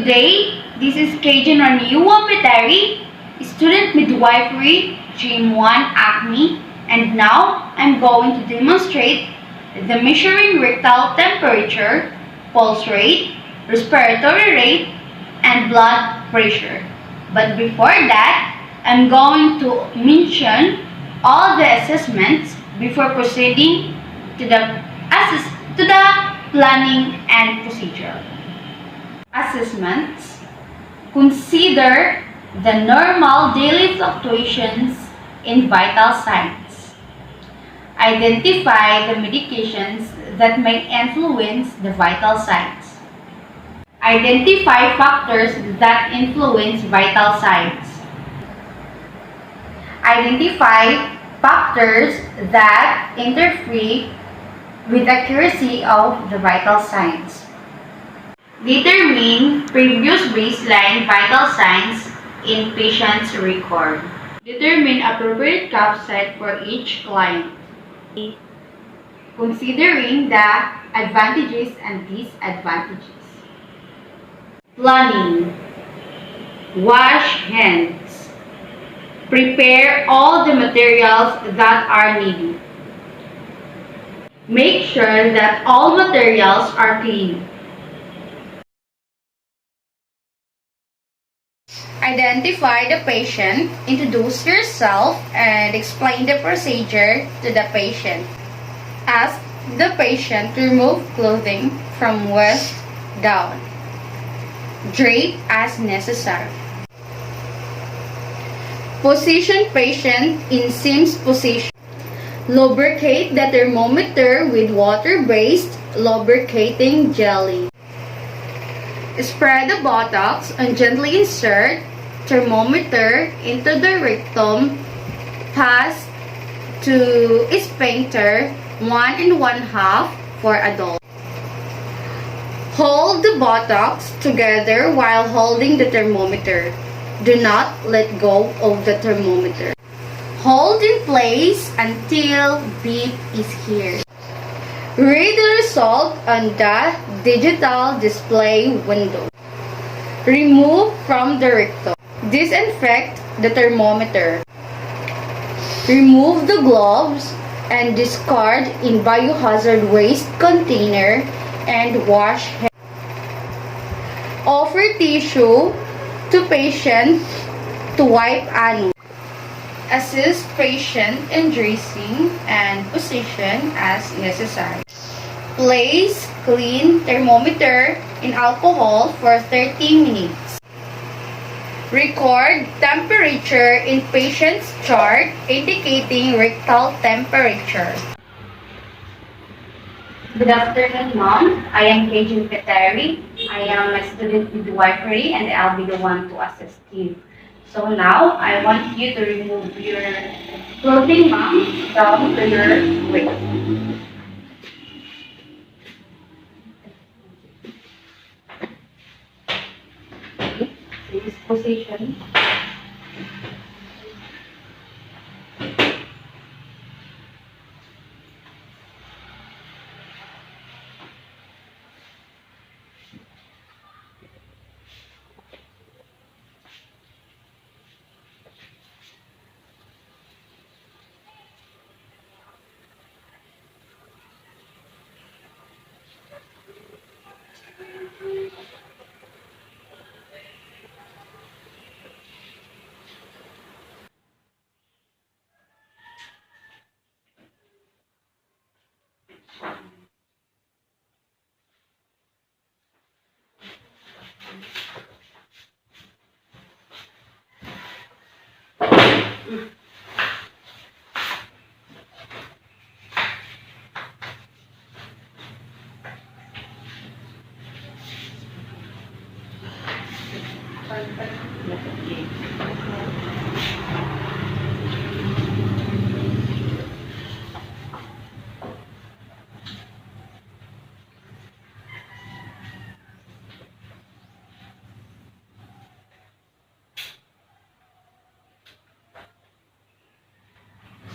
Today, this is Cajun Raniuwa Peteri, student midwifery, Stream 1 ACME, and now I'm going to demonstrate the measuring rectal temperature, pulse rate, respiratory rate, and blood pressure. But before that, I'm going to mention all the assessments before proceeding to the planning and procedure. Assessments. Consider the normal daily fluctuations in vital signs. Identify the medications that may influence the vital signs. Identify factors that influence vital signs. Identify factors that interfere with accuracy of the vital signs. Determine previous baseline vital signs in patient's record. Determine appropriate cuff site for each client. Considering the advantages and disadvantages. Planning. Wash hands. Prepare all the materials that are needed. Make sure that all materials are clean. Identify the patient, introduce yourself, and explain the procedure to the patient. Ask the patient to remove clothing from waist down. Drape as necessary. Position patient in seams position. Lubricate the thermometer with water-based lubricating jelly. Spread the buttocks and gently insert thermometer into the rectum. Pass to sphincter 1 1/2 for adults. Hold the buttocks together while holding the thermometer. Do not let go of the thermometer. Hold in place until beep is heard. Read the result on the digital display window. Remove from the rectum. Disinfect the thermometer. Remove the gloves and discard in biohazard waste container and wash hands. Offer tissue to patient to wipe anus. Assist patient in dressing and position as necessary. Place clean thermometer in alcohol for 30 minutes. Record temperature in patient's chart indicating rectal temperature. Good afternoon, Mom. I am Cajun Peteri. I am a student midwifery and I'll be the one to assist you. So now, I want you to remove your clothing, Mom, down to your waist. This position.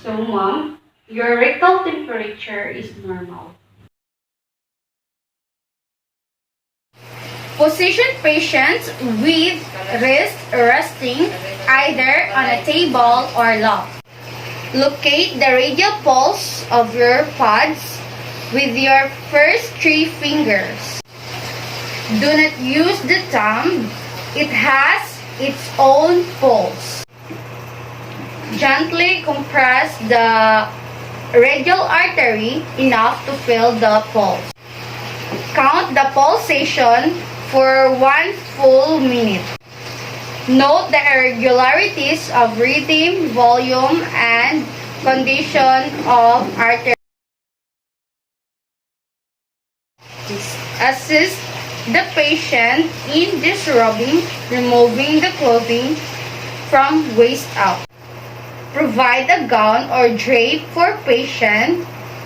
So, Mom, your rectal temperature is normal. Position patients with wrist resting either on a table or lap. Locate the radial pulse of your pads with your first 3 fingers. Do not use the thumb. It has its own pulse. Gently compress the radial artery enough to feel the pulse. Count the pulsation for 1 full minute. Note the irregularities of rhythm, volume, and condition of artery. Assist the patient in disrobing, removing the clothing from waist up. Provide a gown or drape for patient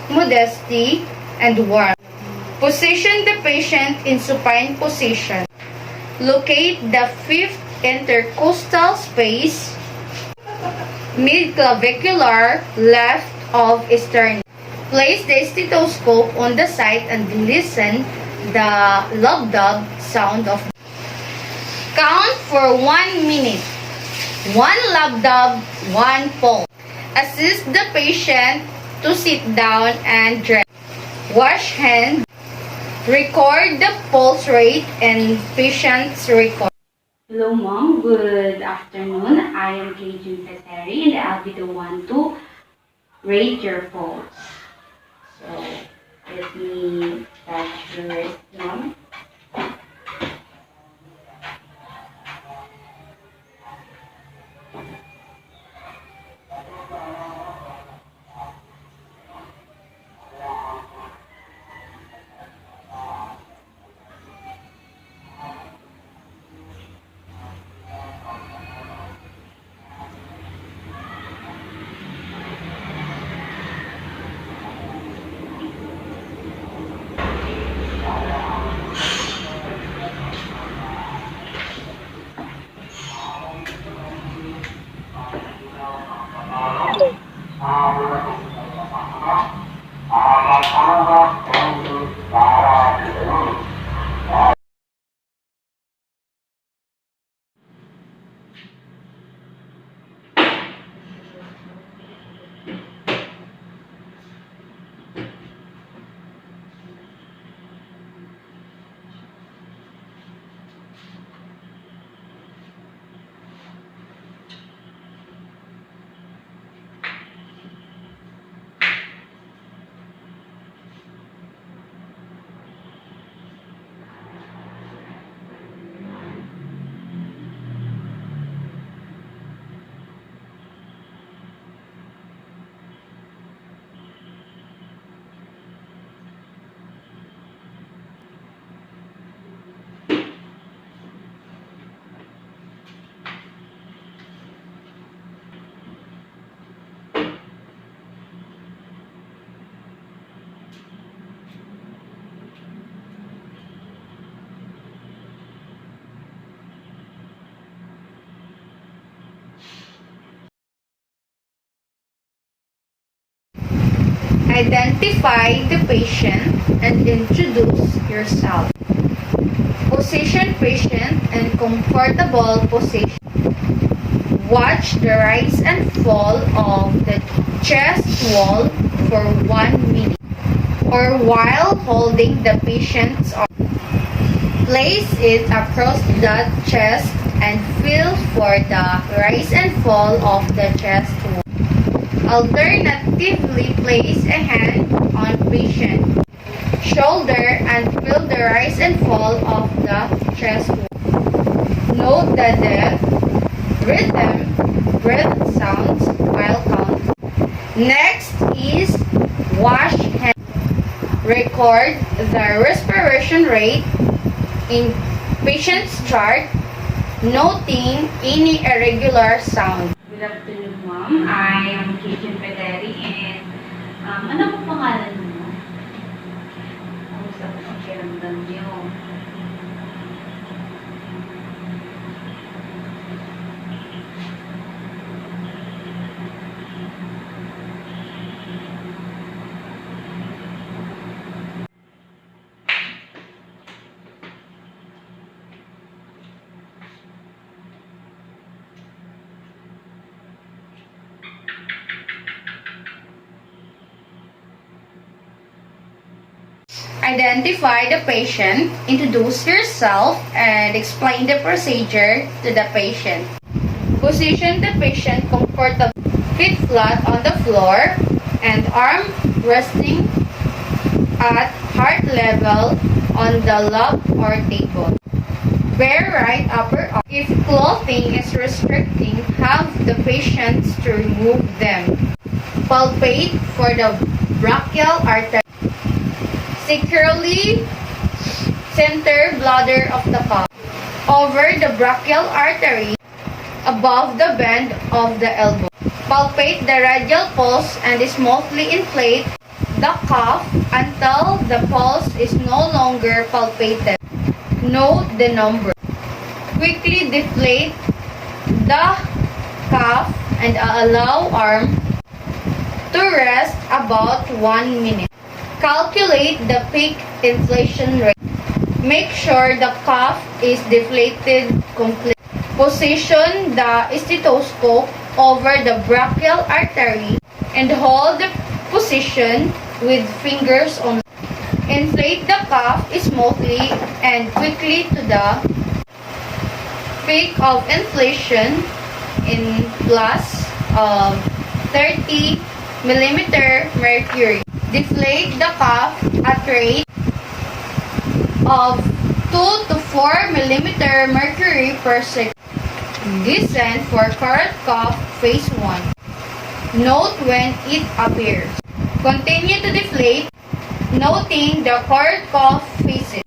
modesty and warmth. Position the patient in supine position. Locate the 5th intercostal space, mid-clavicular left of sternum. Place the stethoscope on the site and listen the lub-dub sound of. Count for 1 minute. 1 lub-dub, 1 pulse. Assist the patient to sit down and dress. Wash hands. Record the pulse rate and patient's record. Hello mom, good afternoon. I am Cajun Peteri and I'll be the one to rate your pulse. So, let me touch your wrist, mom. Identify the patient and introduce yourself. Position patient in comfortable position. Watch the rise and fall of the chest wall for 1 minute or while holding the patient's arm. Place it across the chest and feel for the rise and fall of the chest wall. Alternatively, place a hand on patient shoulder and feel the rise and fall of the chest wall. Note the depth, rhythm, breath sounds while counting. Next is wash hands. Record the respiration rate in patient's chart, noting any irregular sound. Good afternoon, ma'am. I am Cajun Peteri and ano po pangalan mo? Kamusta po ang pakiramdam niyo? Identify the patient, introduce yourself, and explain the procedure to the patient. Position the patient comfortably, feet flat on the floor, and arm resting at heart level on the lap or table. Bare right upper arm. If clothing is restricting, have the patients to remove them. Palpate for the brachial artery. Securely center bladder of the cough over the brachial artery above the bend of the elbow. Palpate the radial pulse and smoothly inflate the cuff until the pulse is no longer palpated. Note the number. Quickly deflate the cuff and allow arm to rest about 1 minute. Calculate the peak inflation rate. Make sure the cuff is deflated completely. Position the stethoscope over the brachial artery and hold the position with fingers only. Inflate the cuff smoothly and quickly to the peak of inflation in plus of 30 millimeter mercury. Deflate the cuff at rate of 2 to 4 millimeter mercury per second. Descent for current cough phase 1. Note when it appears. Continue to deflate, noting the current cough phases.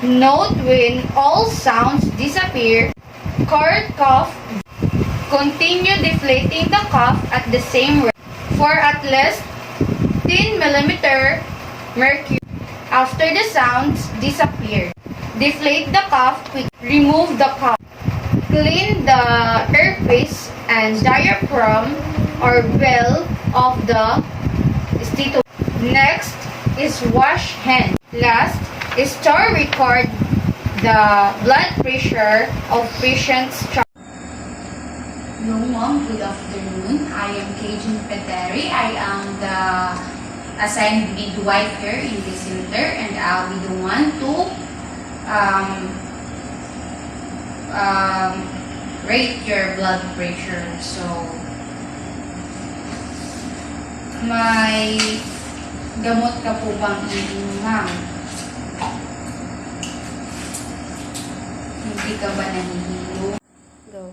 Note when all sounds disappear. Current cough. Continue deflating the cuff at the same rate for at least 10 millimeter mercury. After the sounds disappear, deflate the cuff quickly. Remove the cuff. Clean the earpiece and diaphragm or bell of the stethoscope. Next is wash hands. Last is to record the blood pressure of patient's chart. Hello mom, good afternoon. I am Cajun Peteri. I am the assigned midwife here in this center, and I'll be the one to rate your blood pressure. So, may gamot ka po bang iinom, ma'am? Hindi ka ba nahihilo? Go.